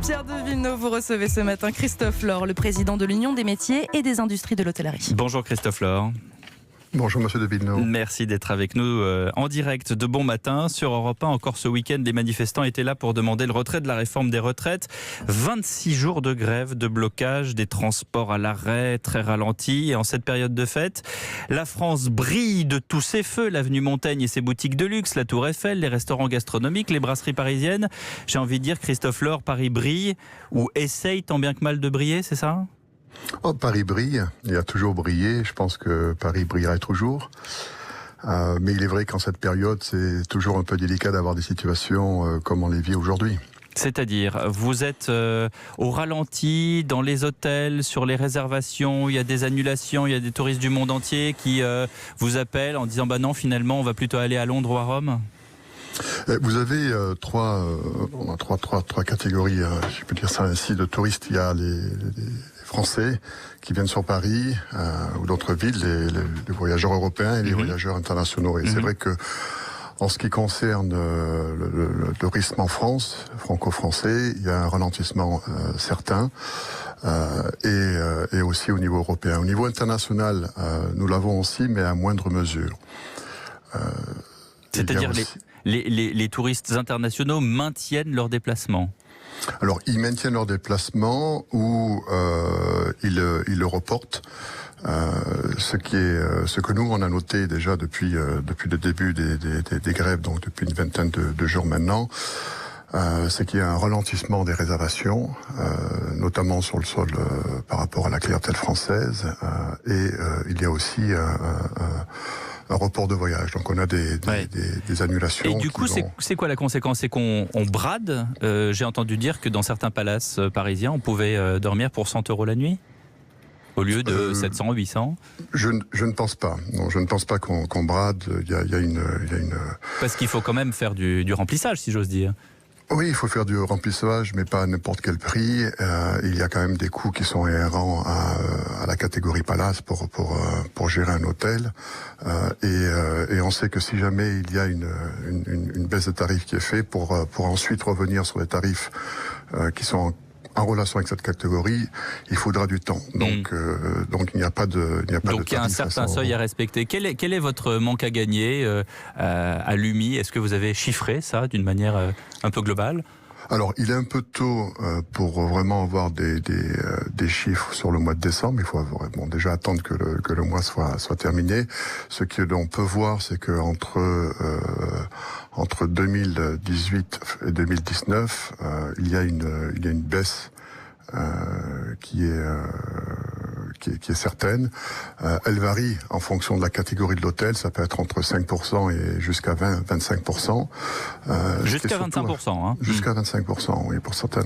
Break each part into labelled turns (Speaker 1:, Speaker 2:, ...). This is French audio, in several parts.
Speaker 1: Pierre de Villeneuve, vous recevez ce matin Christophe Laure, le président de l'Union des métiers et des industries de l'hôtellerie.
Speaker 2: Bonjour Christophe Laure.
Speaker 3: Bonjour Monsieur de Villeneuve.
Speaker 2: Merci d'être avec nous en direct de Bon Matin sur Europe 1. Encore ce week-end, les manifestants étaient là pour demander le retrait de la réforme des retraites. 26 jours de grève, de blocage, des transports à l'arrêt, très ralentis. Et en cette période de fête, la France brille de tous ses feux. L'avenue Montaigne et ses boutiques de luxe, la Tour Eiffel, les restaurants gastronomiques, les brasseries parisiennes. J'ai envie de dire, Christophe Laure, Paris brille ou essaye tant bien que mal de briller, c'est ça ?
Speaker 3: Oh, Paris brille, il a toujours brillé, je pense que Paris brillerait toujours. Mais il est vrai qu'en cette période, c'est toujours un peu délicat d'avoir des situations comme on les vit aujourd'hui.
Speaker 2: C'est-à-dire, vous êtes au ralenti, dans les hôtels, sur les réservations, il y a des annulations, il y a des touristes du monde entier qui vous appellent en disant « bah non, finalement, on va plutôt aller à Londres ou à Rome ».
Speaker 3: Vous avez trois catégories, je peux dire ça ainsi, de touristes. Il y a les Français qui viennent sur Paris ou d'autres villes, les voyageurs européens et les voyageurs internationaux. Et c'est vrai que en ce qui concerne le tourisme en France, franco-français, il y a un ralentissement certain. Et aussi au niveau européen. Au niveau international, nous l'avons aussi, mais à moindre mesure.
Speaker 2: C'est-à-dire les touristes internationaux maintiennent leurs déplacements?
Speaker 3: Alors, ils maintiennent leur déplacement ou ils le reportent. Ce que nous on a noté déjà depuis le début des grèves, donc depuis une vingtaine de jours maintenant, c'est qu'il y a un ralentissement des réservations, notamment sur le sol par rapport à la clientèle française, et il y a aussi un report de voyage. Donc on a des annulations.
Speaker 2: Et du coup, c'est quoi la conséquence? C'est qu'on brade. J'ai entendu dire que dans certains palaces parisiens, on pouvait dormir pour 100 € la nuit au lieu de 700, 800. Je
Speaker 3: ne pense pas. Non, je ne pense pas qu'on brade. Il y a une...
Speaker 2: Parce qu'il faut quand même faire du remplissage, si j'ose dire.
Speaker 3: Oui, il faut faire du remplissage, mais pas à n'importe quel prix. Il y a quand même des coûts qui sont inhérents à la catégorie palace pour gérer un hôtel. Et on sait que si jamais il y a une baisse de tarifs qui est faite pour ensuite revenir sur les tarifs qui sont en relation avec cette catégorie, il faudra du temps. Donc il n'y a pas de
Speaker 2: Donc il y a un certain seuil à respecter. Quel est votre manque à gagner à l'UMI? Est-ce que vous avez chiffré ça d'une manière un peu globale?
Speaker 3: Alors, il est un peu tôt pour vraiment avoir des chiffres sur le mois de décembre. Il faut déjà attendre que le mois soit terminé. Ce que l'on peut voir, c'est que entre 2018 et 2019, il y a une baisse qui est certaine. Elle varie en fonction de la catégorie de l'hôtel. Ça peut être entre 5% et jusqu'à 25%.
Speaker 2: Jusqu'à 25%, hein.
Speaker 3: Jusqu'à 25%, oui, pour certains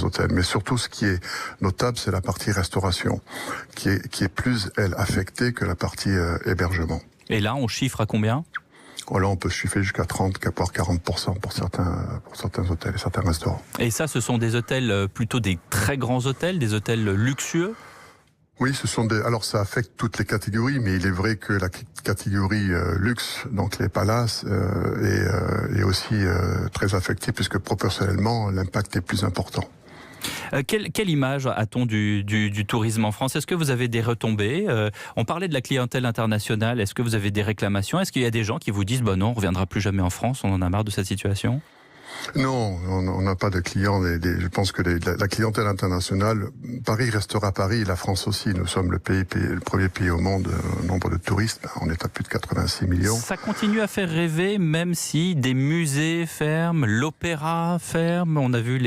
Speaker 3: hôtels. Mais surtout, ce qui est notable, c'est la partie restauration, qui est plus, elle, affectée que la partie hébergement.
Speaker 2: Et là, on chiffre à combien?
Speaker 3: Là, on peut chiffrer jusqu'à 30, voire 40% pour certains hôtels et certains restaurants.
Speaker 2: Et ça, ce sont des hôtels, plutôt des très grands hôtels, des hôtels luxueux?
Speaker 3: Oui, alors ça affecte toutes les catégories, mais il est vrai que la catégorie luxe, donc les palaces, est aussi très affectée, puisque proportionnellement, l'impact est plus important.
Speaker 2: Quelle image a-t-on du tourisme en France? Est-ce que vous avez des retombées? On parlait de la clientèle internationale. Est-ce que vous avez des réclamations? Est-ce qu'il y a des gens qui vous disent non, on ne reviendra plus jamais en France, on en a marre de cette situation?
Speaker 3: Non, on n'a pas de clients. Je pense que la clientèle internationale, Paris restera Paris, la France aussi. Nous sommes le premier pays au monde nombre de touristes. On est à plus de 86 millions. Ça
Speaker 2: continue à faire rêver, même si des musées ferment, l'opéra ferme. On a vu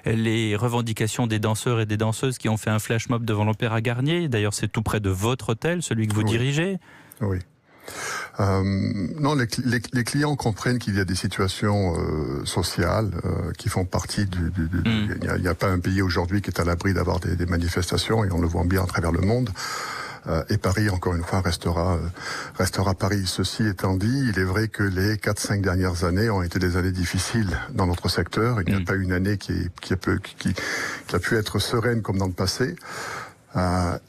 Speaker 2: les revendications des danseurs et des danseuses qui ont fait un flash mob devant l'Opéra Garnier. D'ailleurs, c'est tout près de votre hôtel, celui que vous dirigez.
Speaker 3: Oui. Non, les clients comprennent qu'il y a des situations sociales qui font partie il n'y a pas un pays aujourd'hui qui est à l'abri d'avoir des manifestations, et on le voit bien à travers le monde. Et Paris, encore une fois, restera Paris. Ceci étant dit, il est vrai que les 4-5 dernières années ont été des années difficiles dans notre secteur. Il n'y a pas une année qui a pu être sereine comme dans le passé.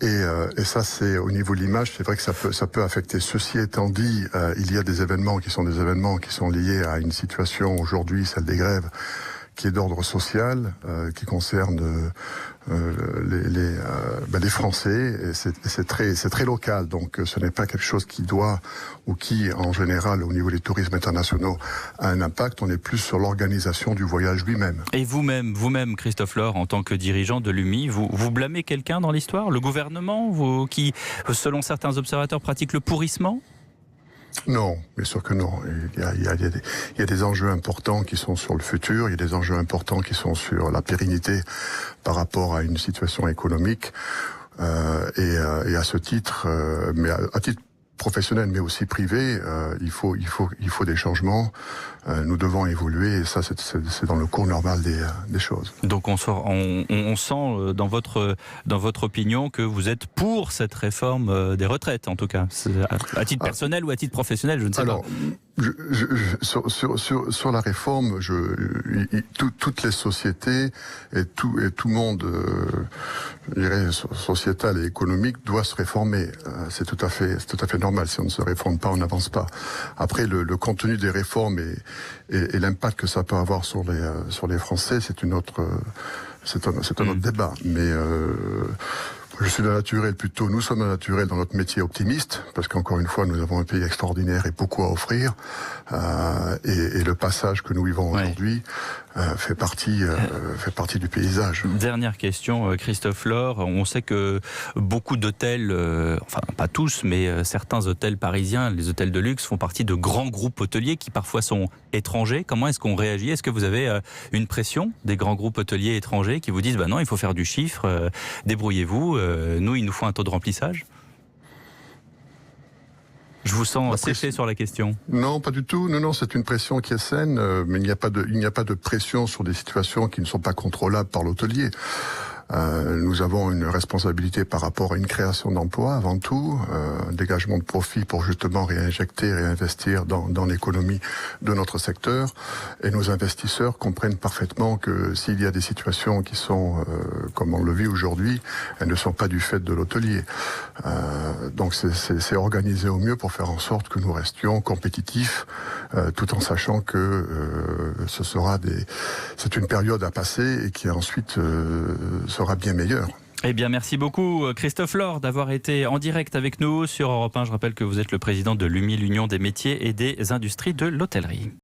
Speaker 3: Et ça, c'est au niveau de l'image, c'est vrai que ça peut affecter. Ceci étant dit, il y a des événements qui sont liés à une situation aujourd'hui, celle des grèves, qui est d'ordre social, qui concerne les Français, et c'est très local, donc ce n'est pas quelque chose qui doit, ou qui en général au niveau des tourismes internationaux a un impact. On est plus sur l'organisation du voyage lui-même.
Speaker 2: Et vous-même Christophe Laure, en tant que dirigeant de l'UMI, vous blâmez quelqu'un dans l'histoire? Le gouvernement, qui selon certains observateurs pratique le pourrissement?
Speaker 3: Non, bien sûr que non. Il y a des enjeux importants qui sont sur le futur, il y a des enjeux importants qui sont sur la pérennité par rapport à une situation économique. Et à ce titre, mais à titre professionnel mais aussi privé, il faut des changements. Nous devons évoluer, et ça c'est dans le cours normal des choses.
Speaker 2: Donc on sent dans votre opinion que vous êtes pour cette réforme des retraites, en tout cas, à titre personnel ou à titre professionnel, je ne sais pas.
Speaker 3: Sur la réforme, toutes les sociétés et tout le monde, je dirais, sociétal et économique doit se réformer. C'est tout à fait normal. Si on ne se réforme pas, on n'avance pas. Après, le contenu des réformes et l'impact que ça peut avoir sur les Français, c'est un autre débat. Mais je suis d'un naturel plutôt, nous sommes d'un naturel dans notre métier optimiste, parce qu'encore une fois, nous avons un pays extraordinaire et beaucoup à offrir. Et le passage que nous vivons aujourd'hui fait partie du paysage.
Speaker 2: Dernière question, Christophe Laure. On sait que beaucoup d'hôtels, enfin pas tous, mais certains hôtels parisiens, les hôtels de luxe, font partie de grands groupes hôteliers qui parfois sont étrangers. Comment est-ce qu'on réagit? Est-ce que vous avez une pression des grands groupes hôteliers étrangers qui vous disent non, il faut faire du chiffre, débrouillez-vous, nous il nous faut un taux de remplissage? Je vous sens séché sur la question.
Speaker 3: Non, pas du tout. Non, c'est une pression qui est saine, mais il n'y a pas de pression sur des situations qui ne sont pas contrôlables par l'hôtelier. Nous avons une responsabilité par rapport à une création d'emplois avant tout, un dégagement de profit pour justement réinvestir dans l'économie de notre secteur. Et nos investisseurs comprennent parfaitement que s'il y a des situations qui sont, comme on le vit aujourd'hui, elles ne sont pas du fait de l'hôtelier. Donc c'est organisé au mieux pour faire en sorte que nous restions compétitifs, tout en sachant que c'est une période à passer et qui ensuite sera bien meilleur.
Speaker 2: Eh bien, merci beaucoup Christophe Laure d'avoir été en direct avec nous sur Europe 1. Je rappelle que vous êtes le président de l'UMI, l'Union des métiers et des industries de l'hôtellerie.